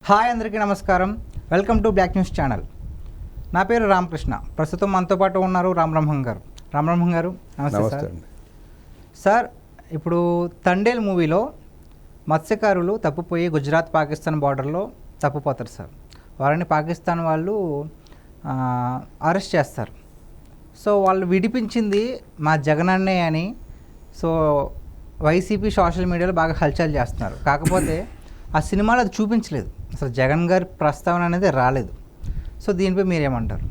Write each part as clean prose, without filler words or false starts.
Hi అందరికీ నమస్కారం. Welcome to black news channel. నా పేరు రామకృష్ణ. ప్రస్తుతం మనతో పాటు ఉన్నారు రామబ్రహ్మం గారు. రామబ్రహ్మం గారు నమస్తే సార్. సార్, ఇప్పుడు తండేల్ మూవీలో మత్స్యకారులు తప్పిపోయి గుజరాత్ పాకిస్తాన్ బార్డర్లో తప్పిపోతారు సార్. వారిని పాకిస్తాన్ వాళ్ళు అరెస్ట్ చేస్తారు. సో వాళ్ళు విడిపించింది మా జగనన్నే అని సో వైసీపీ సోషల్ మీడియాలో బాగా హల్చల్ చేస్తున్నారు. కాకపోతే ఆ సినిమాలో అది చూపించలేదు, అసలు జగన్ గారి ప్రస్తావన అనేది రాలేదు. సో దీనిపై మీరేమంటారు?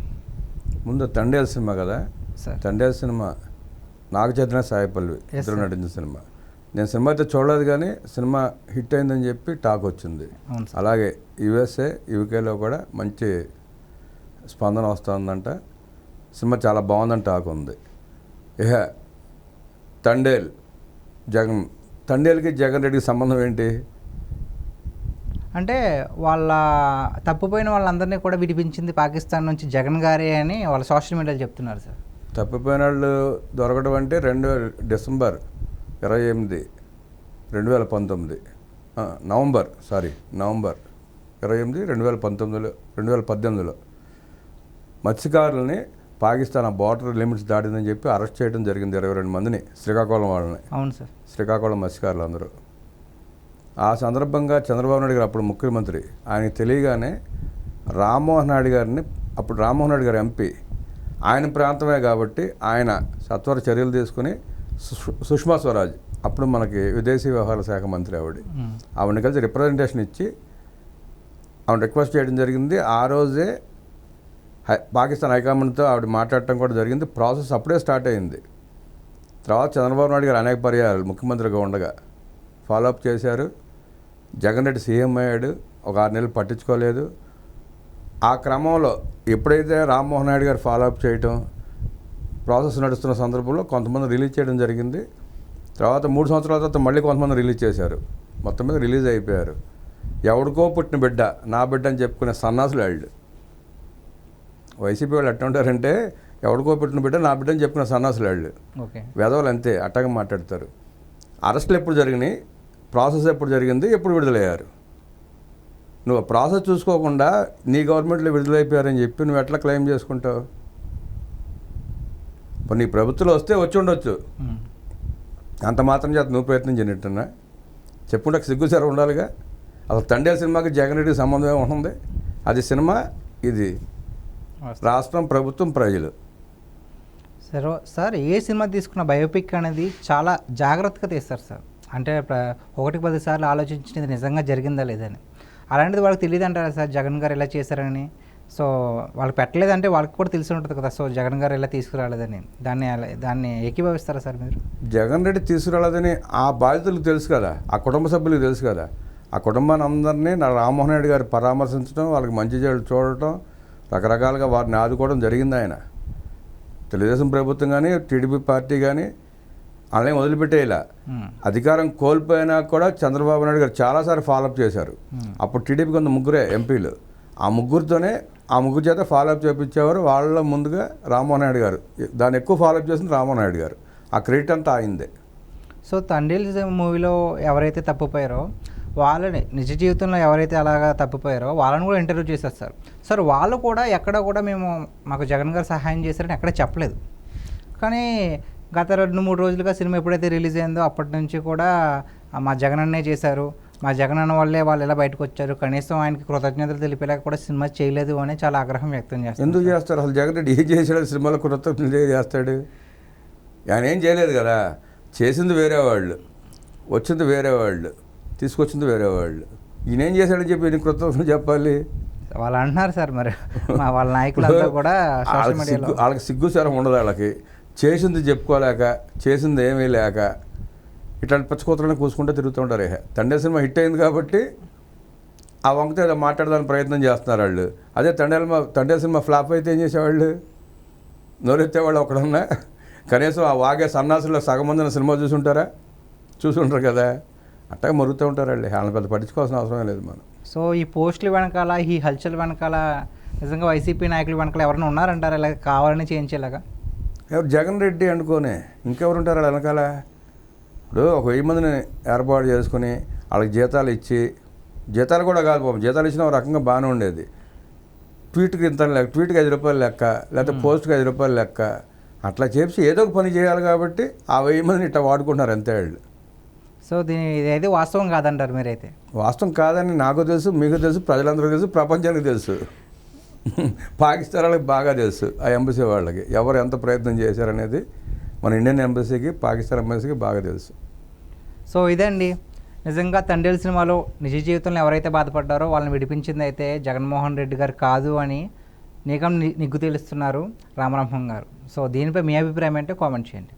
ముందు తండేల్ సినిమా కదా సార్, తండేల్ సినిమా నాకు చదివిన సాయిపల్లి ఇద్దరు నటించిన సినిమా. నేను సినిమా అయితే చూడలేదు, కానీ సినిమా హిట్ అయిందని చెప్పి టాక్ వచ్చింది. అలాగే యూఎస్ఏ యూకేలో కూడా మంచి స్పందన వస్తుందంట. సినిమా చాలా బాగుందని టాక్ ఉంది. ఇహ తండేల్ తండేల్కి జగన్ రెడ్డికి సంబంధం ఏంటి అంటే వాళ్ళ తప్పిపోయిన వాళ్ళందరినీ కూడా విడిపించింది పాకిస్తాన్ నుంచి జగన్ గారే అని వాళ్ళ సోషల్ మీడియాలో చెప్తున్నారు సార్. తప్పిపోయిన వాళ్ళు దొరకడం అంటే డిసెంబర్ 28, 2019 నవంబర్ 28, 2018లో మత్స్యకారులని పాకిస్తాన్ బార్డర్ లిమిట్స్ దాటిందని చెప్పి అరెస్ట్ చేయడం జరిగింది. 22 మందిని, శ్రీకాకుళం వాళ్ళని. అవును సార్, శ్రీకాకుళం మత్స్యకారులు అందరూ. ఆ సందర్భంగా చంద్రబాబు నాయుడు గారు అప్పుడు ముఖ్యమంత్రి, ఆయనకి తెలియగానే రామ్మోహన్ నాయుడు గారిని, అప్పుడు రామ్మోహన్ నాయుడు గారు ఎంపీ, ఆయన ప్రాంతమే కాబట్టి ఆయన సత్వర చర్యలు తీసుకుని సుష్మా స్వరాజ్, అప్పుడు మనకి విదేశీ వ్యవహారాల శాఖ మంత్రి ఆవిడని కలిసి రిప్రజెంటేషన్ ఇచ్చి ఆవిడ రిక్వెస్ట్ చేయడం జరిగింది. ఆ రోజే పాకిస్తాన్ హైకమాండ్తో ఆవిడ మాట్లాడటం కూడా జరిగింది. ప్రాసెస్ అప్పుడే స్టార్ట్ అయింది. తర్వాత చంద్రబాబు నాయుడు గారు అనేక పర్యాయాలు ముఖ్యమంత్రిగా ఉండగా ఫాలోఅప్ చేశారు. జగన్ రెడ్డి సీఎం అయ్యాడు, ఒక 6 నెలలు పట్టించుకోలేదు. ఆ క్రమంలో ఎప్పుడైతే రామ్మోహన్ నాయుడు గారు ఫాలోఅప్ చేయటం, ప్రాసెస్ నడుస్తున్న సందర్భంలో కొంతమంది రిలీజ్ చేయడం జరిగింది. తర్వాత 3 సంవత్సరాల తర్వాత మళ్ళీ కొంతమంది రిలీజ్ చేశారు. మొత్తం మీద రిలీజ్ అయిపోయారు. ఎవడికో పుట్టిన బిడ్డ, నా బిడ్డ అని చెప్పుకునే సన్నాసులు వాళ్ళు. వైసీపీ వాళ్ళు ఎట్లా ఉంటారంటే, ఎవడికో పుట్టిన బిడ్డ నా బిడ్డ అని చెప్పుకునే సన్నాసులు వాళ్ళు. వెధవలు అంతే, అట్టగా మాట్లాడతారు. అరెస్టులు ఎప్పుడు జరిగినాయి, ప్రాసెస్ ఎప్పుడు జరిగింది, ఎప్పుడు విడుదలయ్యారు? నువ్వు ప్రాసెస్ చూసుకోకుండా నీ గవర్నమెంట్లో విడుదలైపోయారని చెప్పి నువ్వు ఎట్లా క్లెయిమ్ చేసుకుంటావు? ఇప్పుడు నీ ప్రభుత్వంలో వస్తే వచ్చి ఉండొచ్చు, అంత మాత్రం చేత నువ్వు ప్రయత్నం చేయనట్టున్నా చెప్పుకుంటే సిగ్గుసారి ఉండాలిగా. అసలు తండేల్ సినిమాకి జగన్ రెడ్డికి సంబంధం ఏముంటుంది? అది సినిమా, ఇది రాష్ట్రం, ప్రభుత్వం, ప్రజలు. సార్, ఏ సినిమా తీసుకున్న బయోపిక్ అనేది చాలా జాగ్రత్తగా తీస్తారు సార్. అంటే 1-10 సార్లు ఆలోచించినది నిజంగా జరిగిందా లేదని. అలాంటిది వాళ్ళకి తెలియదు అంటారా సార్ జగన్ గారు ఎలా చేశారని? సో వాళ్ళకి పెట్టలేదంటే వాళ్ళకి కూడా తెలిసి ఉంటుంది కదా, సో జగన్ గారు ఎలా తీసుకురాలేదని. దాన్ని ఏకీభవిస్తారా సార్ మీరు? జగన్ రెడ్డి తీసుకురాలేదని ఆ బాధితులకు తెలుసు కదా, ఆ కుటుంబ సభ్యులకు తెలుసు కదా. ఆ కుటుంబాన్ని అందరినీ రామ్మోహన్ రెడ్డి గారు పరామర్శించడం, వాళ్ళకి మంచి చెడు చూడటం, రకరకాలుగా వారిని ఆదుకోవడం జరిగింది. ఆయన తెలుగుదేశం ప్రభుత్వం కానీ టీడీపీ పార్టీ కానీ అలానే వదిలిపెట్టేలా. అధికారం కోల్పోయినా కూడా చంద్రబాబు నాయుడు గారు చాలాసార్లు ఫాలోఅప్ చేశారు. అప్పుడు టీడీపీ కొంత 3 ఎంపీలు, ఆ ముగ్గురు చేత ఫాలోఅప్ చేయించేవారు. వాళ్ళ ముందుగా రామ్మోహన్ నాయుడు గారు, దాన్ని ఎక్కువ ఫాలోఅప్ చేసింది రామ్మోహన్ నాయుడు గారు. ఆ క్రెడిట్ అంతా ఆయిందే. సో తండేల్ మూవీలో ఎవరైతే తప్పిపోయారో వాళ్ళని, నిజ జీవితంలో ఎవరైతే అలాగా తప్పిపోయారో వాళ్ళని కూడా ఇంటర్వ్యూ చేశారు సార్. సార్ వాళ్ళు కూడా ఎక్కడ కూడా మాకు జగన్ గారు సహాయం చేశారని ఎక్కడ చెప్పలేదు. కానీ గత 2-3 రోజులుగా సినిమా ఎప్పుడైతే రిలీజ్ అయిందో అప్పటి నుంచి కూడా మా జగన్ అన్నే చేశారు, మా జగన్ అన్న వల్లే వాళ్ళు ఎలా బయటకు వచ్చారు, కనీసం ఆయనకి కృతజ్ఞతలు తెలిపేలాగా కూడా సినిమా చేయలేదు అని చాలా ఆగ్రహం వ్యక్తం చేస్తారు. ఎందుకు చేస్తారు? అసలు జగన్ రెడ్డి ఏం చేశాడు సినిమాలో? కృతజ్ఞతలు చేస్తాడు? ఆయన ఏం చేయలేదు కదా. చేసింది వేరే వాళ్ళు, వచ్చింది వేరే వాళ్ళు, తీసుకొచ్చింది వేరే వాళ్ళు. ఈయన ఏం చేశాడని చెప్పి ఈయన కృతజ్ఞతలు చెప్పాలి? వాళ్ళు అంటున్నారు సార్. మరి వాళ్ళ నాయకులంతా కూడా వాళ్ళకి సిగ్గుసారం ఉండదు. వాళ్ళకి చేసింది చెప్పుకోలేక, చేసింది ఏమీ లేక ఇట్లాంటి పచ్చకోతలను కూసుకుంటూ తిరుగుతూ ఉంటారు. తండేల్ సినిమా హిట్ అయింది కాబట్టి ఆ వంకతో ఏదో మాట్లాడడానికి ప్రయత్నం చేస్తున్నారు వాళ్ళు. అదే తండేల్ సినిమా ఫ్లాప్ అయితే ఏం చేసేవాళ్ళు? నోరెత్తేవాళ్ళు ఒకడన్నా? కనీసం ఆ వాగే సన్నాసుల్లో సగం మందిన సినిమా చూసుంటారా? చూసుంటారు కదా. అట్టగా మరుగుతూ ఉంటారు వాళ్ళు. వాళ్ళని పెద్ద పట్టించుకోవాల్సిన అవసరం లేదు మనం. సో ఈ పోస్టుల వెనకాల, ఈ హల్చల్ వెనకాల నిజంగా వైసీపీ నాయకుల వెనకాల ఎవరైనా ఉన్నారంటారా ఇలా కావాలని చేయించేలాగా? ఎవరు? జగన్ రెడ్డి అనుకోనే ఇంకెవరు ఉంటారు వాళ్ళ వెనకాల? ఇప్పుడు 1000 మందిని ఏర్పాటు చేసుకుని వాళ్ళకి జీతాలు ఇచ్చి జీతాలు కూడా కాదు పాపం, జీతాలు ఇచ్చిన ఒక రకంగా బాగానే ఉండేది. ట్వీట్కి ఇంత లెక్క, ట్వీట్కి 5 రూపాయలు లెక్క, లేకపోతే పోస్ట్కి 5 రూపాయలు లెక్క, అట్లా చేసి ఏదో ఒక పని చేయాలి కాబట్టి ఆ 1000 మందిని ఇట్లా వాడుకుంటున్నారు అంతే వాళ్ళు. సో ఇదైతే వాస్తవం కాదంటారు మీరైతే? వాస్తవం కాదని నాకు తెలుసు, మీకు తెలుసు, ప్రజలందరికీ తెలుసు, ప్రపంచానికి తెలుసు. పాకిస్తాన్ వాళ్ళకి బాగా తెలుసు, ఆ ఎంబసీ వాళ్ళకి ఎవరు ఎంత ప్రయత్నం చేశారనేది మన ఇండియన్ ఎంబసీకి, పాకిస్తాన్ ఎంబసీకి బాగా తెలుసు. సో ఇదండి, నిజంగా తండేల్ సినిమాలో నిజ జీవితంలో ఎవరైతే బాధపడ్డారో వాళ్ళని విడిపించింది అయితే జగన్మోహన్ రెడ్డి గారు కాదు అని నిగ్గు తెలుస్తున్నారు రామబ్రహ్మం గారు. సో దీనిపై మీ అభిప్రాయం ఏంటో కామెంట్ చేయండి.